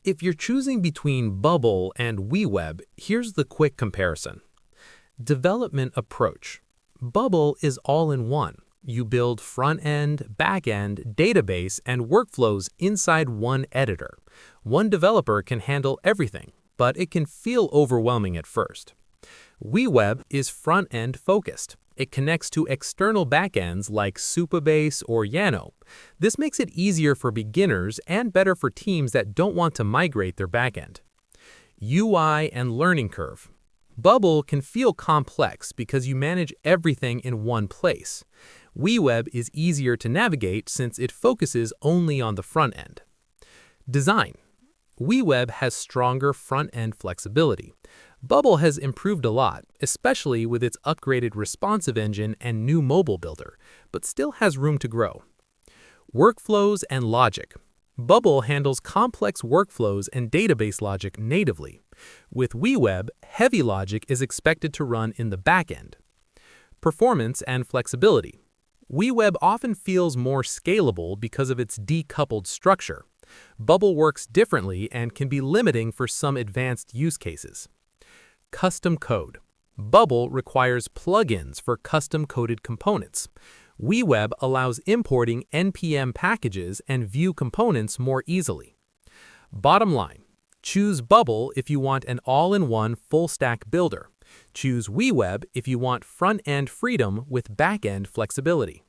If you're choosing between Bubble and WeWeb, here's the quick comparison. Development approach. Bubble is all-in-one. You build front-end, back-end, database, and workflows inside one editor. One developer can handle everything, but it can feel overwhelming at first. WeWeb is front-end focused. It connects to external backends like Supabase or Yano. This makes it easier for beginners and better for teams that don't want to migrate their backend. UI and learning curve. Bubble can feel complex because you manage everything in one place. WeWeb is easier to navigate since it focuses only on the front end. Design. WeWeb has stronger front-end flexibility. Bubble has improved a lot, especially with its upgraded responsive engine and new mobile builder, but still has room to grow. Workflows and logic. Bubble handles complex workflows and database logic natively. With WeWeb, heavy logic is expected to run in the backend. Performance and flexibility. WeWeb often feels more scalable because of its decoupled structure. Bubble works differently and can be limiting for some advanced use cases. Custom code. Bubble requires plugins for custom-coded components. WeWeb allows importing NPM packages and Vue components more easily. Bottom line, choose Bubble if you want an all-in-one full-stack builder. Choose WeWeb if you want front-end freedom with back-end flexibility.